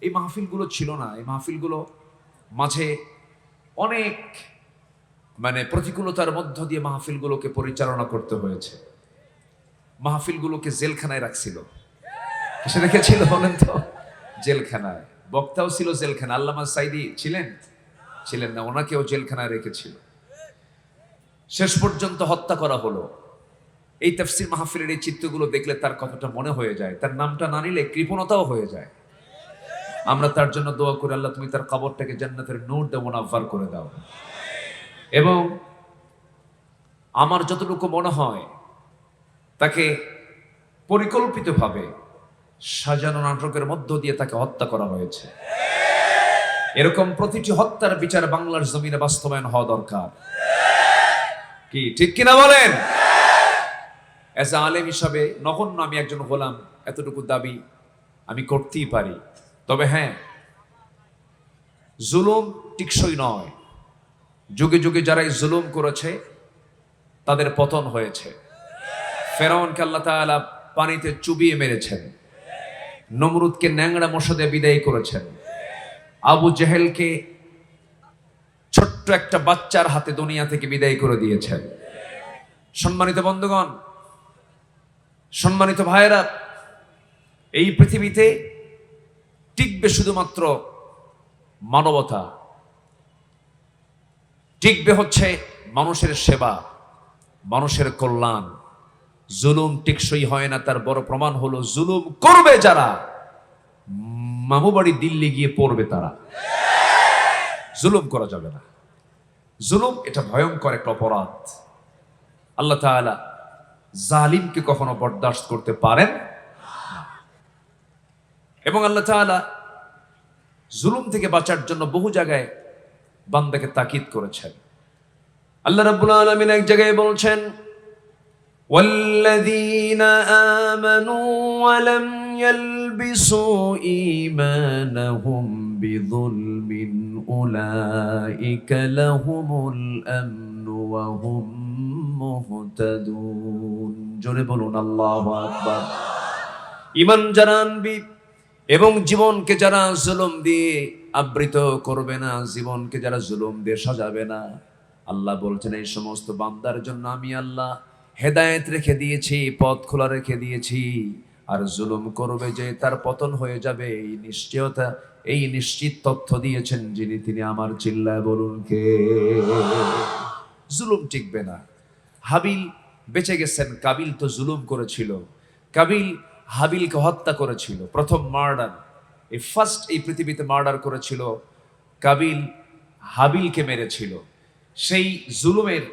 এই মাহফিলগুলো ছিল না। এই মাহফিলগুলো মাঝে অনেক প্রতিকূলতার মধ্য দিয়ে মাহফিলগুলোকে পরিচালনা করতে হয়েছে। মাহফিলগুলোকে জেলখানায় রাখছিল। কিসে রেখেছিল বলেন তো? জেলখানায়। বক্তাও ছিল জেলখানা। আল্লামা সাইদি ছিলেন না, ওনাকেও জেলখানায় রেখেছিল। শেষ পর্যন্ত হত্যা করা হলো। এই তাফসীর মাহফিলের এই চিত্রগুলো দেখলে তার কথাটা মনে হয়ে যায়, তার নামটা না নিলে কৃপণতাও হয়ে যায়। আমরা তার জন্য দোয়া করি, আল্লাহ তুমি তার কবরটাকে জান্নাতের নূর দিয়ে মুনাফফার করে দাও। এবং আমার যতটুকু মনে হয় তাকে পরিকল্পিতভাবে সাজানো নাটকের মধ্য দিয়ে তাকে হত্যা করা হয়েছে। এরকম প্রতিটি হত্যার বিচার বাংলার জমিনে বাস্তবায়ন হওয়া দরকার। কি ঠিক কিনা বলেন? এজ এ আলেম হিসাবে নগণ্য আমি একজন গোলাম, এতটুকু দাবি আমি করতেই পারি। তবে হ্যাঁ, জুলুম টিকসই নয়। যুগে যুগে যারা এই জুলুম করেছে তাদের পতন হয়েছে। ফেরাউনকে আল্লাহ তাআলা পানিতে চুবিয়ে মেরেছেন, নমরুদকে ন্যাংরা মশা দিয়ে বিদায় করেছেন, আবু জেহেলকে ছোট্ট একটা বাচ্চার হাতে দুনিয়া থেকে বিদায় করে দিয়েছেন। সম্মানিত বন্ধুগণ, সম্মানিত ভাইয়েরা, এই পৃথিবীতে টিকবে শুধুমাত্র মানবতা, টিকবে হচ্ছে মানুষের সেবা, মানুষের কল্যাণ। জুলুম টিকসই হয় না, তার বড় প্রমাণ হলো জুলুম করবে যারা, মামুবাড়ি দিল্লি গিয়ে পড়বে তারা। জুলুম করা যাবে না। জুলুম এটা ভয়ঙ্কর একটা অপরাধ। আল্লাহ তাআলা জালিমকে কখনো বরদাস্ত করতে পারেন না। এবং আল্লাহ তাআলা জুলুম থেকে বাঁচার জন্য বহু জায়গায় বান্দাকে তাকিদ করেছেন। আল্লাহ রাব্বুল আলামিন এক জায়গায় বলছেন, ওয়াল্লাযীনা আমানু ওয়া লাম ইয়ালবিসু ঈমানাহুম বিযুলমিন উলাইকা লাহুমুল আমনু ওয়া হুম মুহতাদুন। জোরে বলুন আল্লাহু আকবার। ঈমান যারা আনবি এবং জীবনকে যারা জুলুম দিয়ে আবৃত করবে না, জীবনকে যারা জুলুম দিয়ে সাজাবে না, আল্লাহ বলছেন এই সমস্ত বান্দার জন্য আমি আল্লাহ হেদায়েত রেখে দিয়েছি, পথ খোলা রেখে দিয়েছি। আর জুলুম করবে যে তার পতন হয়ে যাবে, এই নিশ্চয়তা, এই নিশ্চিত তথ্য দিয়েছেন যিনি, তিনি আমার। চিল্লায় বলুন কে? জুলুম টিকবে না। হাবিল বেঁচে গেছেন, কাবিল তো জুলুম করেছিল। কাবিল হাবিলকে হত্যা করেছিল, প্রথম মার্ডার, এই ফার্স্ট এই পৃথিবীতে মার্ডার করেছিল। কাবিল হাবিলকে মেরেছিল। সেই জুলুমের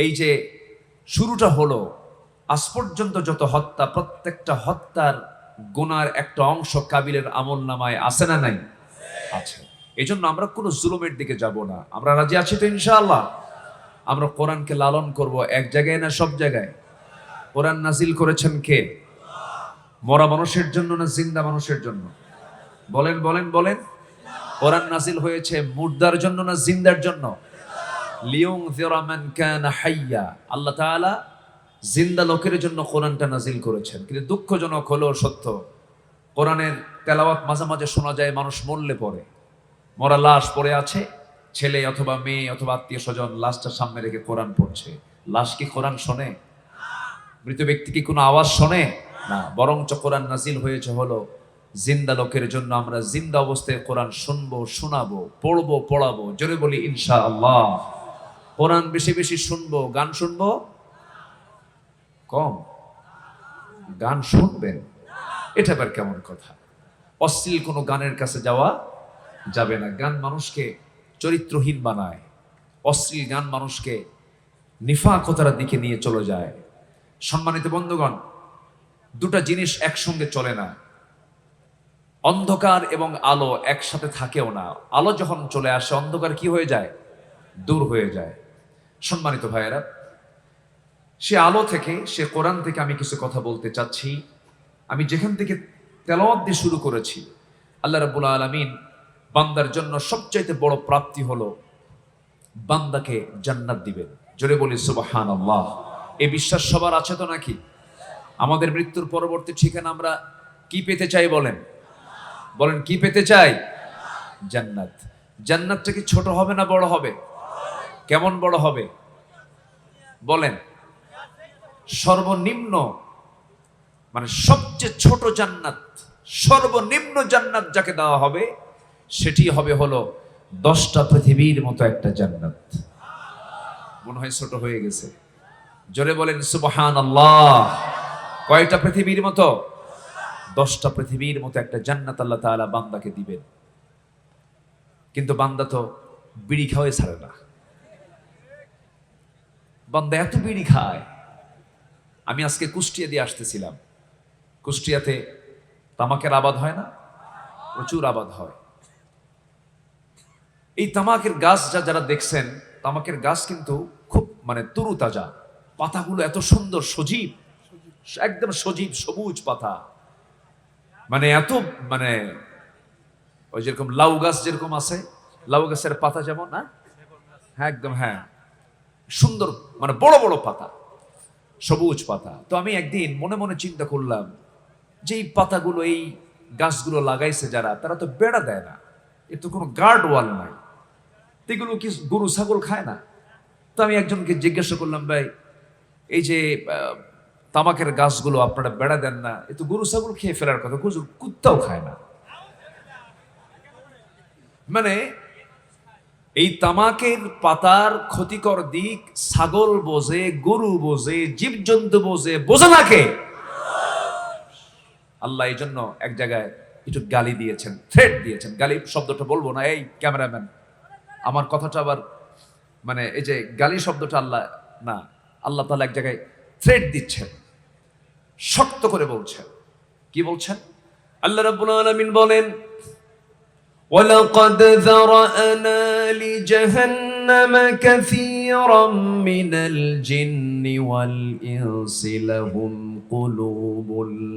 এই যে শুরুটা হলো, আজ পর্যন্ত যত হত্যা, প্রত্যেকটা হত্যার গুনার একটা অংশ কাবিলের আমলনামায় আছে না নাই? আছে। এই জন্য আমরা কোনো জুলুমের দিকে যাব না। আমরা রাজি আছি তো ইনশাআল্লাহ? আমরা কোরআনকে লালন করব, এক জায়গায় না সব জায়গায়। কোরআন নাজিল করেছেন কে? মরা মানুষের জন্য না জিন্দা মানুষের জন্য? বলেন বলেন বলেন। কোরআন নাজিল হয়েছে মুর্দার জন্য না জিন্দার জন্য? লিয়ুনযিরা মান কানা হাইয়া। আল্লাহ তাআলা জিন্দা লোকের জন্য কোরআনটা নাজিল করেছেন। কিন্তু দুঃখজনক হলো সত্য, কোরআনের তেলাওয়াত মাঝে মাঝে শোনা যায় মানুষ মরলে পড়ে, মরা লাশ পড়ে আছে, ছেলে অথবা মেয়ে অথবা আত্মীয় স্বজন লাশটা সামনে রেখে কোরআন পড়ছে। লাশ কি কোরআন শোনে? মৃত ব্যক্তি কি কোনো আওয়াজ শোনে? না। বরঞ্চ কোরআন নাজিল হয়েছে হলো জিন্দা লোকের জন্য। আমরা জিন্দা অবস্থায় কোরআন শুনবো, শোনাবো, পড়বো, পড়াবো। জোরে বলি ইনশাআল্লাহ। কোরআন বেশি বেশি শুনবো, গান শুনবো কম। গান শুনবেন, এটা আবার কেমন কথা? অশ্লীল কোনো গানের কাছে যাওয়া যাবে না। গান মানুষকে চরিত্রহীন বানায়, অশ্লীল গান মানুষকে নিফাকতার দিকে নিয়ে চলে যায়। সম্মানিত বন্ধুগণ, দুটা জিনিস একসঙ্গে চলে না। অন্ধকার এবং আলো একসাথে থাকেও না। আলো যখন চলে আসে, অন্ধকার কি হয়ে যায়? দূর হয়ে যায়। সম্মানিত ভাইয়েরা, সে আলো থেকে, সে কোরআন থেকে আমি কিছু কথা বলতে চাচ্ছি। আমি যেখান থেকে তেলাওয়াত দিয়ে শুরু করেছি, আল্লাহ রাব্বুল আলামিন বান্দার জন্য সবচাইতে বড় প্রাপ্তি হলো বান্দাকে জান্নাত দিবেন। জোরে বলি সুবহানাল্লাহ। এই বিশ্বাস সবার আছে তো নাকি? আমাদের মৃত্যুর পরবর্তী ঠিকানা আমরা কি পেতে চাই বলেন? বলেন কি পেতে চাই? জান্নাত। জান্নাতটা কি ছোট হবে না বড় হবে? কেমন বড় হবে বলেন? সর্বনিম্ন, মানে সবচেয়ে ছোট জান্নাত, সর্বনিম্ন জান্নাত যাকে দেওয়া হবে সেটি হবে হলো 10টা পৃথিবীর মতো একটা জান্নাত। মনে হয় ছোট হয়ে গেছে, জোরে বলেন সুবহানাল্লাহ। কয়টা পৃথিবীর মতো? 10টা পৃথিবীর মতো একটা জান্নাত আল্লাহ তাআলা বান্দাকে দিবেন। কিন্তু বান্দা তো বিড়ি খাওয়াই ছাড়ে না। বান্দা এত বিড়ি খায়। আমি আজকে কুষ্টিয়া দিয়ে আসতেছিলাম। কুষ্টিয়াতে তামাকের আবাদ হয় না? প্রচুর আবাদ হয়। এই তামাকের গাছ যারা দেখছেন, তামাকের গাছ কিন্তু খুব মানে তরুতাজা, পাতাগুলো এত সুন্দর সজীব, একদম সজীব সবুজ পাতা, মানে এত মানে ওই যেরকম লাউ গাছ যেরকম আছে, লাউ গাছের পাতা যেমন না, হ্যাঁ একদম, হ্যাঁ সুন্দর, মানে বড় বড় পাতা, সবুজ পাতা। তো আমি একদিন মনে মনে চিন্তা করলাম যে এই পাতাগুলো, এই গাছগুলো লাগাইছে যারা, তারা তো বেড়া দেয় না, এর তো কোনো গার্ড ওয়াল নাই, এগুলো কি গরু ছাগল খায় না? তো আমি একজনকে জিজ্ঞাসা করলাম, ভাই এই যে তামাকের গাছগুলো আপনারা বেড়া দেন না, এ তো গরু ছাগল খেয়ে ফেলার কথা, কুত্তাও খায় না। মানে এই তামাকের পাতার ক্ষতিকর দিক ছাগল বোঝে, গরু বোঝে, জীবজন্তু বোঝে, বোঝে না কে? আল্লাহ এই জন্য এক জায়গায় কিছু গালি দিয়েছেন, থ্রেট দিয়েছেন। গালি শব্দটা বলবো না, এই ক্যামেরাম্যান আমার কথাটা আবার, মানে এই যে গালি শব্দটা আল্লাহ না, আল্লাহ তাআলা এক জায়গায় থ্রেট দিচ্ছেন, শক্ত করে বলছেন। কি বলছেন? আল্লাহ রাব্বুল আলামিন বলেন, وَلَقَدْ ذَرَأْنَا لِجَهَنَّمَ كَثِيرًا مِنَ الْجِنِّ وَالْإِنسِ لَهُمْ قُلُوبٌ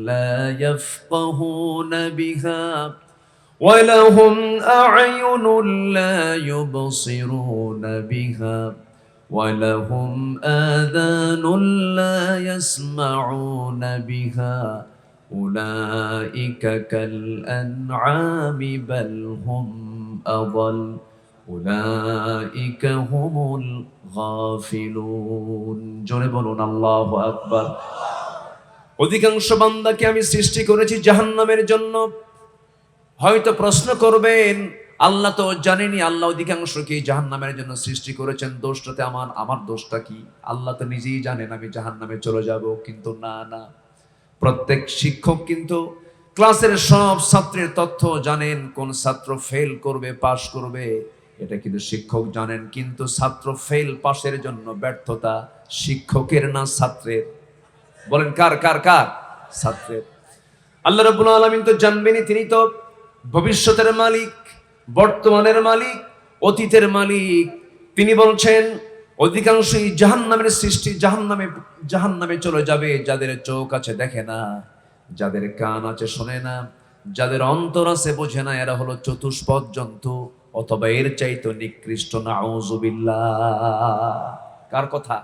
لَا يَفْقَهُونَ بِهَا وَلَهُمْ أَعْيُنٌ لَا يُبْصِرُونَ بِهَا وَلَهُمْ آذَانٌ لَا يَسْمَعُونَ بِهَا أولئك كالأنعام بل هم أضل أولئك هم الغافلون জোরে বলুন আল্লাহু আকবার। অধিকাংশ বান্দাকে আমি সৃষ্টি করেছি জাহান্নামের জন্য। হয়তো প্রশ্ন করবেন, আল্লাহ তো জানেনি আল্লাহ অধিকাংশকে জাহান্নামের জন্য সৃষ্টি করেছেন, দোষটাতে আমার দোষটা কি? আল্লাহ তো নিজেই জানেন আমি জাহান্নামে চলে যাব। কিন্তু না না, প্রত্যেক শিক্ষক কিন্তু ক্লাসের সব ছাত্রের তথ্য জানেন, কোন ছাত্র ফেল করবে পাস করবে এটা কিন্তু শিক্ষক জানেন। কিন্তু ছাত্র ফেল পাসের জন্য ব্যর্থতা শিক্ষকের না ছাত্রের? বলেন কার কার কার? ছাত্রের। আল্লাহ রাব্বুল আলামিন তো জানবেনই, তিনি তো ভবিষ্যতের মালিক, বর্তমানের মালিক, অতীতের মালিক। তিনি বলছেন অধিকাংশই জাহান্নামের সৃষ্টি, জাহান্নামে চলে যাবে যাদের চোখ আছে দেখে না, যাদের কান আছে শোনে না, যাদের অন্তর আছে বোঝে না। এরা হলো চতুষ্পদ জন্তু, অথবা এর চাইতে নিকৃষ্ট। নাউযুবিল্লাহ। কার কথা?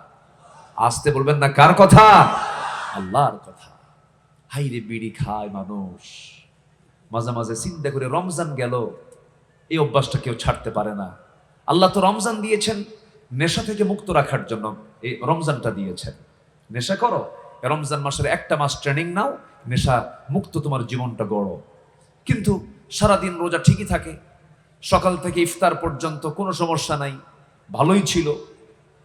আসতে বলবেন না, কার কথা? আল্লাহর কথা। হাইরে বিড়ি খায় মানুষ, মাঝে মাঝে চিন্তা করে রমজান গেল, এই অভ্যাসটা কেউ ছাড়তে পারে না। আল্লাহ তো রমজান দিয়েছেন নেশা থেকে মুক্ত রাখার জন্য, এই রমজানটা দিয়েছেন। নেশা করো, রমজান মাসের একটা মাস ট্রেনিং নাও, নেশা মুক্ত তোমার জীবনটা গড়ো। কিন্তু সারাদিন রোজা ঠিকই থাকে, সকাল থেকে ইফতার পর্যন্ত কোনো সমস্যা নাই, ভালোই ছিল,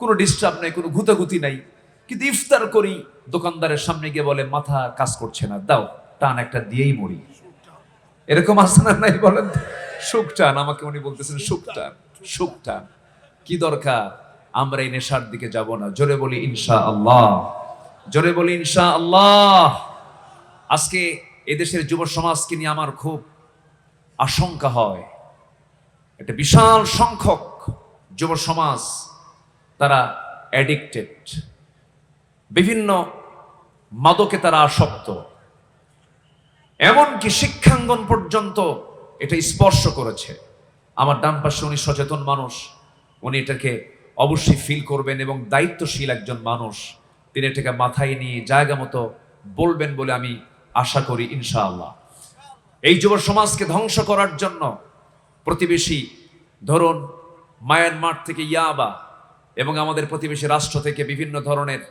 কোনো ডিস্টার্ব নাই, কোনো গুতাগুতি নাই। কিন্তু ইফতার করি, দোকানদারের সামনে গিয়ে বলে মাথা কাজ করছে না, দাও টান একটা দিয়েই মরি। এরকম আছে না নাই বলেন? সুখ টান, আমাকে উনি বলতেছেন সুখ টান, সুখ টান। কি দরকার? আমরা এই নেশার দিকে যাব না। জোরে বলি ইনশাআল্লাহ, জোরে বলি ইনশাআল্লাহ। আজকে এদেশের যুব সমাজকে নিয়ে আমার খুব আশঙ্কা হয়। একটা বিশাল সংখ্যক যুব সমাজ তারা অ্যাডিক্টেড, বিভিন্ন মাদকে তারা আসক্ত, এমনকি শিক্ষাঙ্গন পর্যন্ত এটা স্পর্শ করেছে। আমার ডান পাশে উনি সচেতন মানুষ, উনি এটাকে অবশ্যই ফিল করবেন এবং দায়িত্বশীল একজন মানুষ, তিনি এটাকে মাথায় নিয়ে জায়গা মতো বলবেন বলে আমি আশা করি ইনশাআল্লাহ। এই যুব সমাজকে ধ্বংস করার জন্য প্রতিবেশী ধরুন মায়ানমার থেকে ইয়াবা এবং আমাদের প্রতিবেশী রাষ্ট্র থেকে বিভিন্ন ধরনের